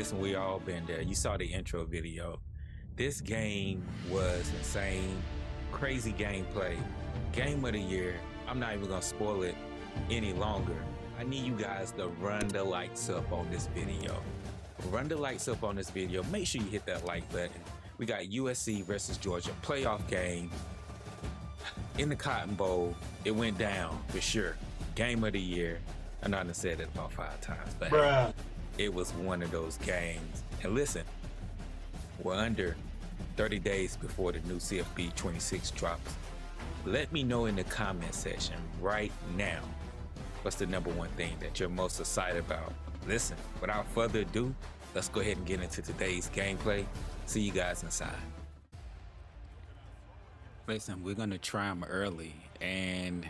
Listen, we all been there. You saw the intro video. This game was insane, crazy gameplay, game of the year. I'm not even gonna spoil it any longer. I need you guys to run the lights up on this video. Run the lights up on this video. Make sure you hit that like button. We got USC versus Georgia playoff game in the Cotton Bowl. It went down for sure. Game of the year. I know I done said it about 5 times, but it was one of those games. And listen, we're under 30 days before the new CFB 26 drops. Let me know in the comment section right now, what's the number one thing that you're most excited about? Listen, without further ado, let's go ahead and get into today's gameplay. See you guys inside. Listen, we're gonna try them early, and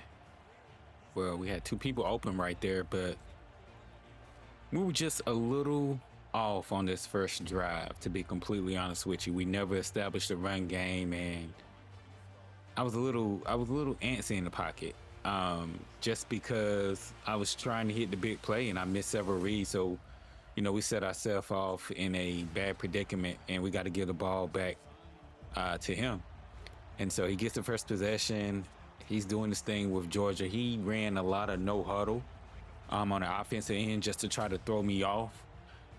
well, we had 2 people open right there, but we were just a little off on this first drive, to be completely honest with you. We never established a run game, and I was a little antsy in the pocket, just because I was trying to hit the big play and I missed several reads. So, you know, we set ourselves off in a bad predicament, and we got to give the ball back to him. And so he gets the first possession. He's doing this thing with Georgia. He ran a lot of no huddle on the offensive end just to try to throw me off.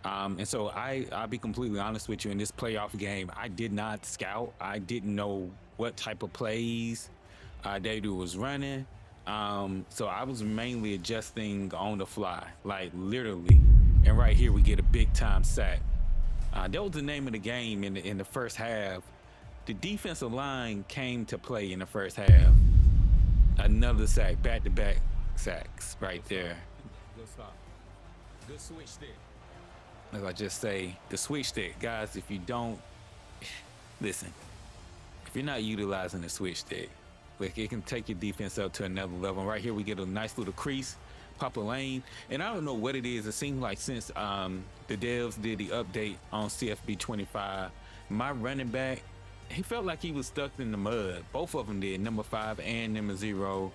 And so I'll be completely honest with you, in this playoff game, I did not scout. I didn't know what type of plays David was running. So I was mainly adjusting on the fly, like literally. And right here, we get a big time sack. That was the name of the game in the first half. The defensive line came to play in the first half. Another sack, back-to-back sacks right there. Good stop. Good switch stick. As I just say, the switch stick. Guys, if you don't, listen, if you're not utilizing the switch stick, like, it can take your defense up to another level. Right here, we get a nice little crease, pop a lane. And I don't know what it is. It seems like since the devs did the update on CFB 25, my running back, he felt like he was stuck in the mud. Both of them did, number 5 and number 0.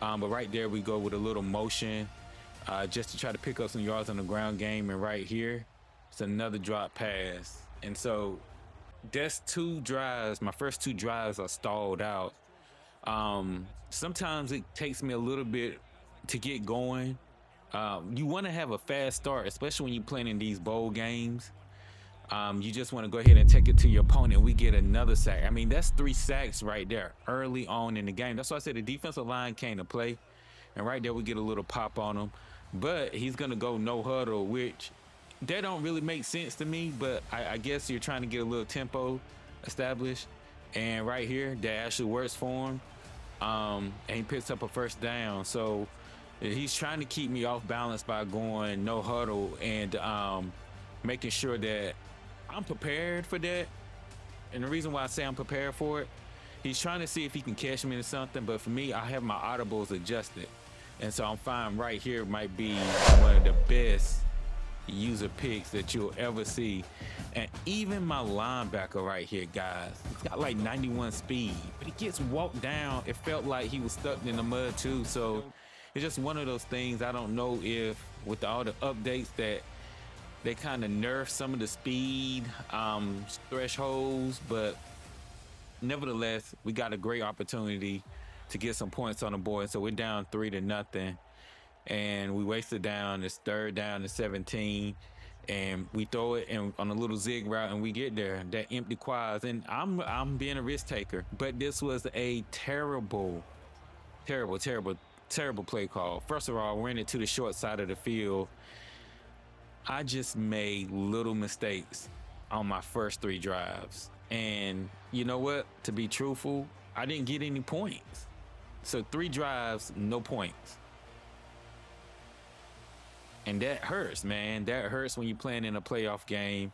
But right there, we go with a little motion just to try to pick up some yards on the ground game. And right here, it's another drop pass. And so that's 2 drives. My first 2 drives are stalled out. Sometimes it takes me a little bit to get going. You want to have a fast start, especially when you're playing in these bowl games. You just want to go ahead and take it to your opponent. We get another sack. I mean, that's 3 sacks right there early on in the game. That's why I said the defensive line came to play. And right there, we get a little pop on him. But he's going to go no huddle, which that don't really make sense to me. But I guess you're trying to get a little tempo established. And right here, that actually works for him. And he picks up a first down. So he's trying to keep me off balance by going no huddle and making sure that I'm prepared for that. And the reason why I say I'm prepared for it, he's trying to see if he can catch me in something, but for me, I have my audibles adjusted. And so I'm fine. Right here might be one of the best user picks that you'll ever see. And even my linebacker right here, guys, he's got like 91 speed, but he gets walked down. It felt like he was stuck in the mud too. So it's just one of those things. I don't know if with all the updates that they kind of nerf some of the speed thresholds, but nevertheless, we got a great opportunity to get some points on the board. So we're down 3-0, and we wasted down. It's 3rd down and 17, and we throw it on a little zig route, and we get there. That empty quads, and I'm being a risk taker, but this was a terrible play call. First of all, ran it to the short side of the field. I just made little mistakes on my first 3 drives. And you know what? To be truthful, I didn't get any points. So 3 drives, no points. And that hurts, man. That hurts when you're playing in a playoff game.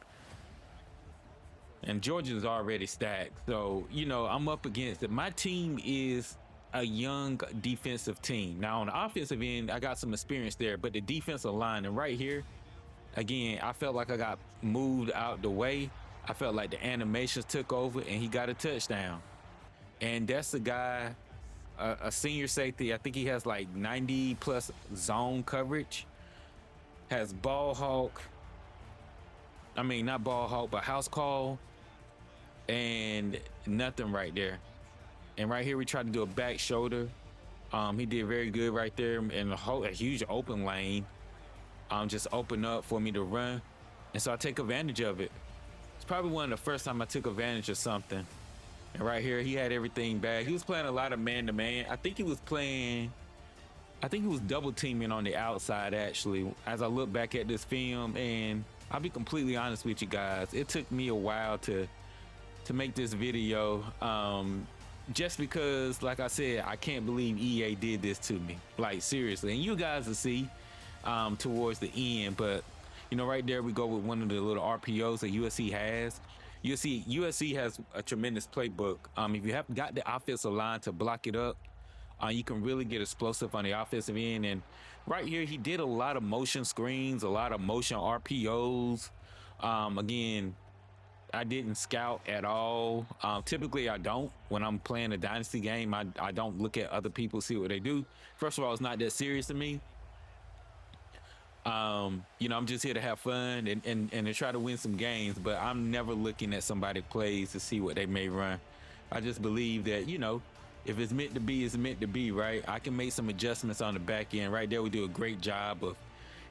And Georgia's already stacked. So, you know, I'm up against it. My team is a young defensive team. Now, on the offensive end, I got some experience there. But the defensive line, and right here, again, I felt like I got moved out the way. I felt like the animations took over, and he got a touchdown. And that's a guy, a senior safety. I think he has like 90+ zone coverage. has ball hawk, I mean, not ball hawk, but house call, and nothing right there. And right here, we tried to do a back shoulder. He did very good right there in a huge open lane. Just open up for me to run. And so I take advantage of it. It's probably one of the first time I took advantage of something. And right here, he had everything back. He was playing a lot of man-to-man. I think he was double teaming on the outside, actually, as I look back at this film. And I'll be completely honest with you guys. It took me a while to make this video. Just because, like I said, I can't believe EA did this to me. Like, seriously. And you guys will see towards the end. But, you know, right there we go with one of the little RPOs that USC has. USC has a tremendous playbook. If you have got the offensive line to block it up, you can really get explosive on the offensive end. And right here, he did a lot of motion screens, a lot of motion RPOs. Again, I didn't scout at all. Typically, I don't. When I'm playing a Dynasty game, I don't look at other people, see what they do. First of all, it's not that serious to me. You know, I'm just here to have fun and to try to win some games, but I'm never looking at somebody's plays to see what they may run. I just believe that, you know, if it's meant to be, it's meant to be, right? I can make some adjustments on the back end. Right there, we do a great job of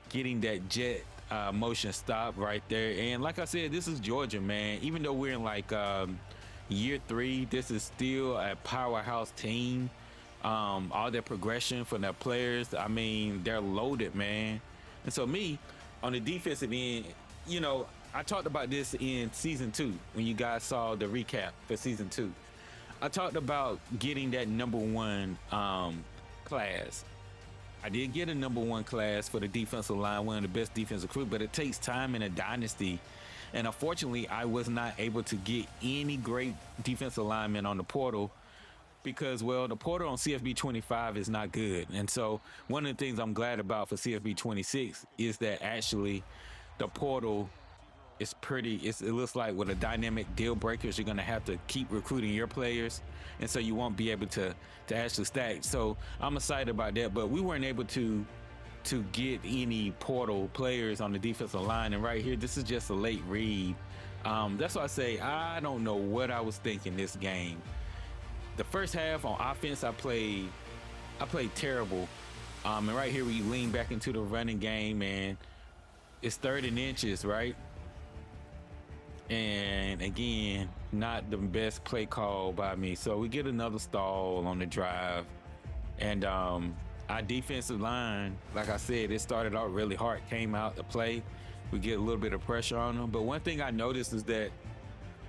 getting that jet motion stop right there. And like I said, this is Georgia, man. Even though we're in like year 3, this is still a powerhouse team. All their progression from their players, I mean, they're loaded, man. And so me, on the defensive end, you know, I talked about this in season 2 when you guys saw the recap for season 2. I talked about getting that #1 class. I did get a #1 class for the defensive line, one of the best defensive crew, but it takes time in a dynasty. And unfortunately, I was not able to get any great defensive linemen on the portal because, well, the portal on CFB 25 is not good. And so one of the things I'm glad about for CFB 26 is that actually the portal is it looks like with a dynamic deal breakers, you're going to have to keep recruiting your players. And so you won't be able to actually stack. So I'm excited about that, but we weren't able to get any portal players on the defensive line. And right here, this is just a late read. That's why I say, I don't know what I was thinking this game. The first half on offense, I played terrible. And right here, we lean back into the running game, and it's 3rd and inches, right? And again, not the best play call by me. So we get another stall on the drive. And our defensive line, like I said, it started out really hard, came out to play. We get a little bit of pressure on them. But one thing I noticed is that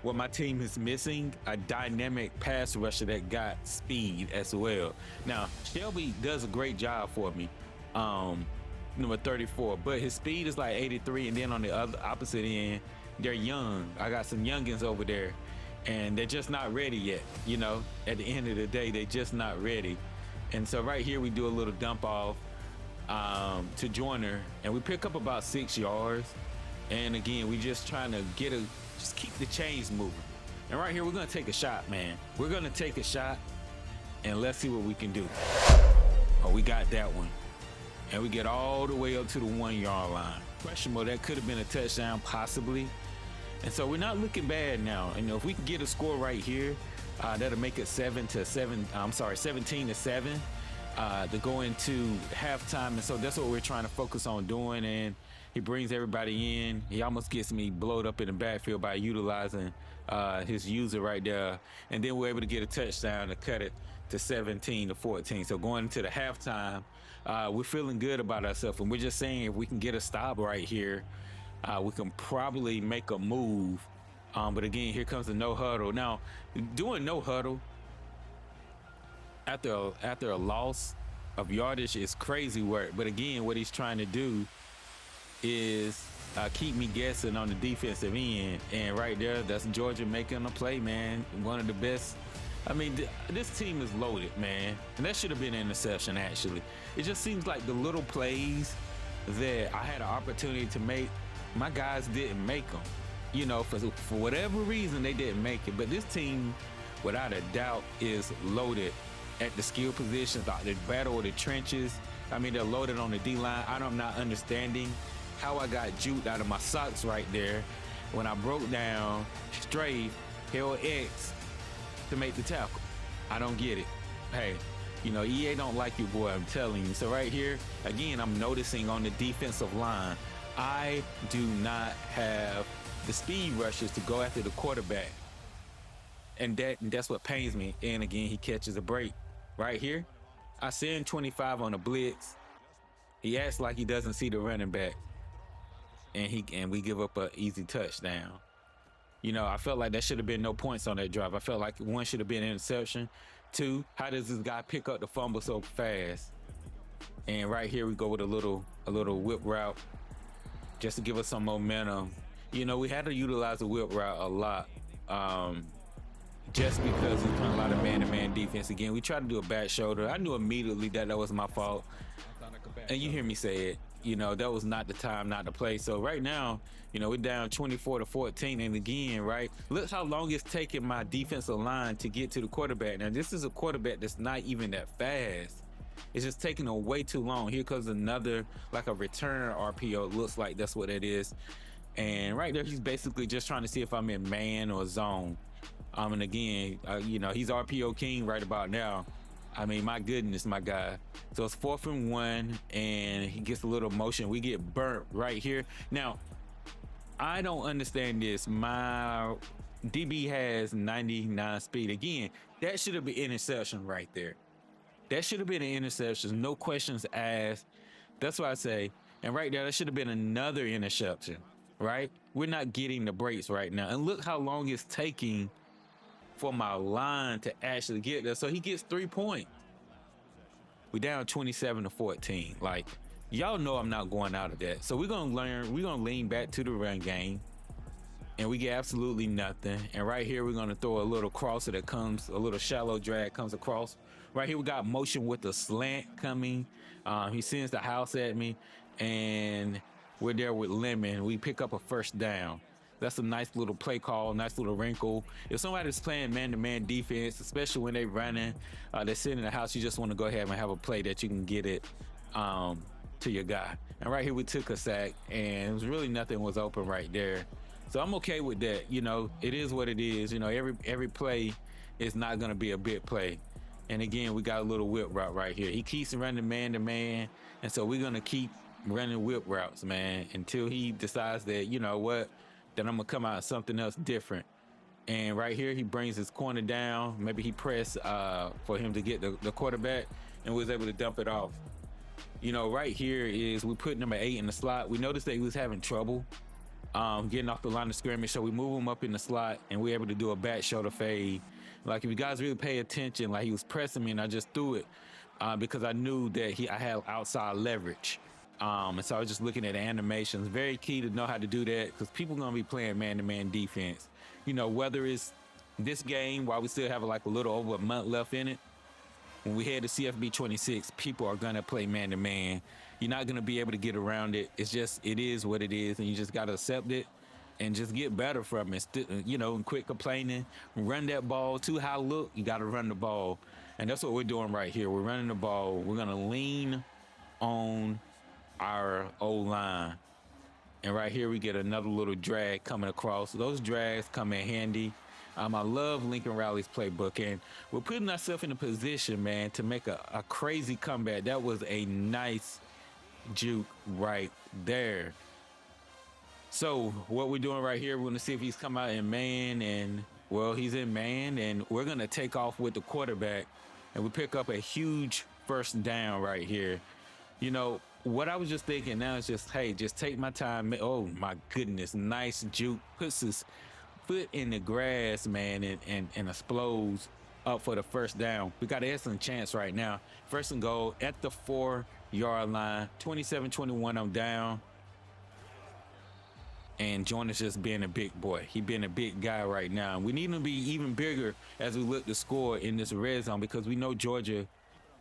what my team is missing, a dynamic pass rusher that got speed as well. Now, Shelby does a great job for me, number 34, but his speed is like 83. And then on the opposite end, they're young. I got some youngins over there, and they're just not ready yet. You know, at the end of the day, they're just not ready. And so right here, we do a little dump off to Joyner, and we pick up about 6 yards. And again, we just trying to just keep the chains moving. And right here, we're gonna take a shot, man. We're gonna take a shot, and let's see what we can do. Oh, we got that one. And we get all the way up to the 1 yard line. Questionable, that could have been a touchdown, possibly. And so we're not looking bad now. You know, if we can get a score right here, that'll make it 17-7 to go into halftime. And so that's what we're trying to focus on doing. And he brings everybody in. He almost gets me blowed up in the backfield by utilizing his user right there. And then we're able to get a touchdown to cut it to 17-14. So going into the halftime, we're feeling good about ourselves. And we're just saying if we can get a stop right here, we can probably make a move. But again, here comes the no huddle. Now, doing no huddle after a loss of yardage is crazy work. But again, what he's trying to do is keep me guessing on the defensive end. And right there, that's Georgia making a play, man. One of the best. I mean, this team is loaded, man. And that should have been an interception, actually. It just seems like the little plays that I had an opportunity to make, my guys didn't make them. You know, for whatever reason, they didn't make it. But this team, without a doubt, is loaded at the skill positions, like the battle of the trenches. I mean, they're loaded on the D-line. I'm not understanding how I got juked out of my socks right there. when I broke down, strafe, held X to make the tackle. I don't get it. Hey, EA don't like you, boy, I'm telling you. So right here, again, I'm noticing on the defensive line, I do not have the speed rushes to go after the quarterback. And that's what pains me. And again, he catches a break. Right here, I send 25 on a blitz. He acts like he doesn't see the running back. And we give up an easy touchdown. I felt like there should have been no points on that drive. I felt like one should have been an interception. Two, how does this guy pick up the fumble so fast? And right here we go with a little whip route just to give us some momentum. We had to utilize the whip route a lot. Just because we're playing a lot of man-to-man defense. Again, we tried to do a back shoulder. I knew immediately that was my fault. And you hear me say it. That was not the time not to play. So right now, we're down 24-14. And again, right, look how long it's taking my defensive line to get to the quarterback. Now, this is a quarterback that's not even that fast. It's just taking a way too long. Here comes another, like a return RPO. It looks like that's what it is. And right there, he's basically just trying to see if I'm in man or zone. And again, he's RPO king right about now. I mean, my goodness, my guy. So it's 4th and 1, and he gets a little motion. We get burnt right here. Now, I don't understand this. My DB has 99 speed. Again, that should have been interception right there. That should have been an interception. No questions asked. That's why I say, and right there, that should have been another interception, right? We're not getting the breaks right now. And look how long it's taking for my line to actually get there. So he gets 3 points. We down 27-14. Like, y'all know I'm not going out of that. So we're gonna lean back to the run game, and we get absolutely nothing. And right here, we're gonna throw a little crosser that comes, a little shallow drag comes across. Right here, we got motion with the slant coming. He sends the house at me, and we're there with Lemon. We pick up a first down. That's a nice little play call, nice little wrinkle. If somebody's playing man-to-man defense, especially when they're running, they're sitting in the house, you just want to go ahead and have a play that you can get it to your guy. And right here, we took a sack, and it was really nothing was open right there. So I'm okay with that. It is what it is. Every play is not going to be a big play. And again, we got a little whip route right here. He keeps running man-to-man, and so we're going to keep running whip routes, man, until he decides that, then I'm going to come out with something else different. And right here, he brings his corner down. Maybe he pressed for him to get the quarterback and was able to dump it off. Right here is we put number 8 in the slot. We noticed that he was having trouble getting off the line of scrimmage, so we move him up in the slot, and we're able to do a back shoulder fade. Like, if you guys really pay attention, like, he was pressing me, and I just threw it because I knew that I had outside leverage. And so I was just looking at the animations. Very key to know how to do that, because people are going to be playing man-to-man defense. Whether it's this game, while we still have like a little over a month left in it, when we head to CFB 26, people are going to play man-to-man. You're not going to be able to get around it. It is what it is, and you just got to accept it and just get better from it. And quit complaining. Run that ball. Too high look, you got to run the ball. And that's what we're doing right here. We're running the ball. We're going to lean on our O-line. And right here, we get another little drag coming across. Those drags come in handy. I love Lincoln Riley's playbook, and we're putting ourselves in a position, man, to make a crazy comeback. That was a nice juke right there. So what we're doing right here, we're going to see if he's come out in man, and, well, he's in man, and we're going to take off with the quarterback, and we pick up a huge first down right here. What I was just thinking now is just, hey, just take my time. Oh, my goodness, nice juke. Puts his foot in the grass, man, and explodes up for the first down. We got an excellent chance right now. First and goal at the 4-yard line. 27-21, I'm down. And Jordan's just being a big boy. He being a big guy right now. We need him to be even bigger as we look to score in this red zone, because we know Georgia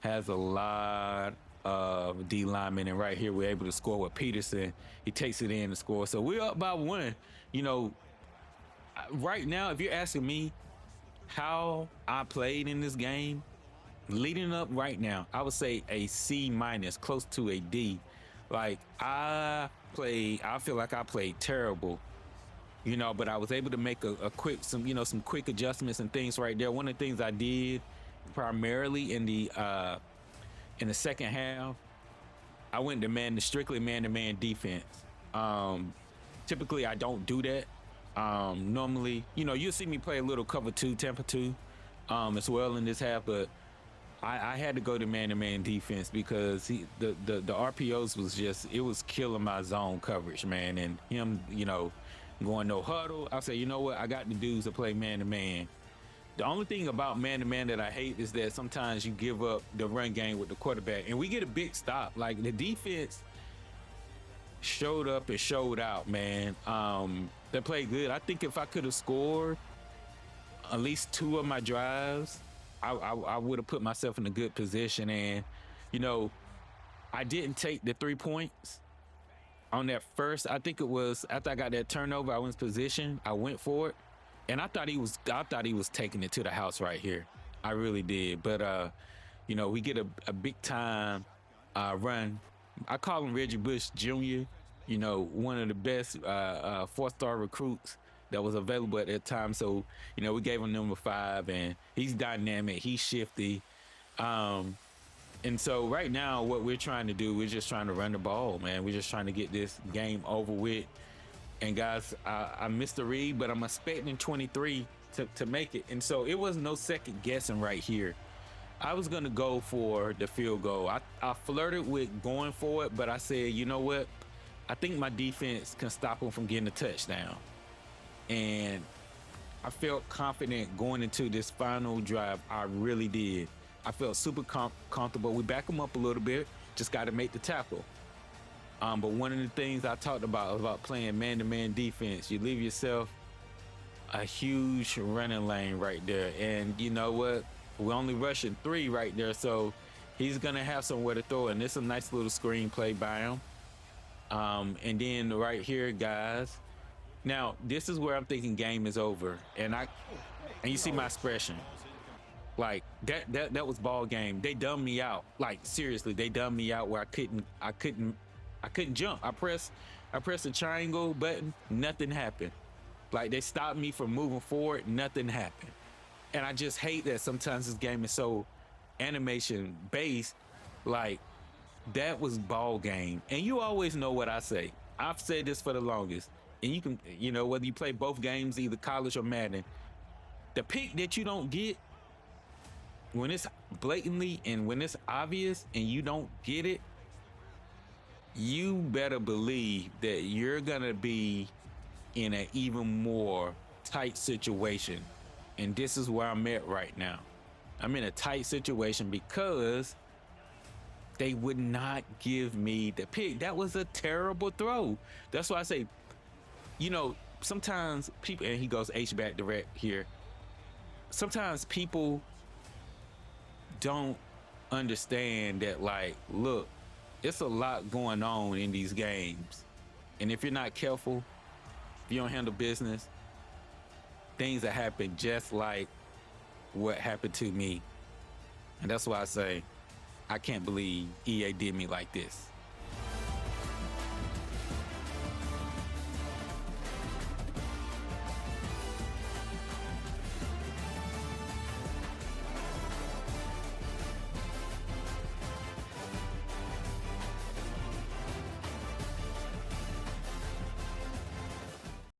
has a lot of D linemen, and right here we're able to score with Peterson. He takes it in to score. So we're up by 1. Right now, if you're asking me how I played in this game, leading up right now, I would say a C-, close to a D. Like, I feel like I played terrible. but I was able to make a quick, some quick adjustments and things right there. One of the things I did primarily in the second half, I went to strictly man-to-man defense. Um, Typically, I don't do that. Normally, you'll see me play a little cover two, Tampa two, as well in this half, but I had to go to man-to-man defense because the RPOs it was killing my zone coverage, man. And him, going no huddle. I said, you know what? I got the dudes to play man-to-man. The only thing about man-to-man that I hate is that sometimes you give up the run game with the quarterback, and we get a big stop. Like the defense showed up and showed out, man. They played good. I think if I could have scored at least two of my drives, I would have put myself in a good position. And, I didn't take the 3 points on that first. I think it was after I got that turnover, I was in position. I went for it. And I thought he was taking it to the house right here. I really did. But, we get a big time run. I call him Reggie Bush Jr., one of the best 4-star recruits that was available at that time. So, we gave him number 5, and he's dynamic. He's shifty. And so right now what we're trying to do, we're just trying to run the ball, man. We're just trying to get this game over with. And guys, I missed the read, but I'm expecting 23 to make it. And so it was no second guessing right here. I was going to go for the field goal. I flirted with going for it, but I said, you know what? I think my defense can stop them from getting a touchdown. And I felt confident going into this final drive. I really did. I felt super comfortable. We back them up a little bit. Just got to make the tackle. But one of the things I talked about playing man-to-man defense, you leave yourself a huge running lane right there. And you know what? We're only rushing 3 right there, so he's going to have somewhere to throw. And this is a nice little screen play by him. And then right here, guys. Now, this is where I'm thinking game is over. And you see my expression. Like that was ball game. They dumbed me out. Like seriously, they dumbed me out where I couldn't jump. I pressed the triangle button, nothing happened. Like they stopped me from moving forward, nothing happened. And I just hate that sometimes this game is so animation based. Like that was ball game. And you always know what I say. I've said this for the longest. And you can, whether you play both games, either college or Madden, the pick that you don't get, when it's blatantly and when it's obvious and you don't get it, you better believe that you're gonna be in an even more tight situation. And this is where I'm at right now. I'm in a tight situation because they would not give me the pick. That was a terrible throw. That's why I say, sometimes people, and he goes H-back direct here. Sometimes people don't understand that, like, look, it's a lot going on in these games. And if you're not careful, if you don't handle business, things that happen just like what happened to me. And that's why I say, I can't believe EA did me like this.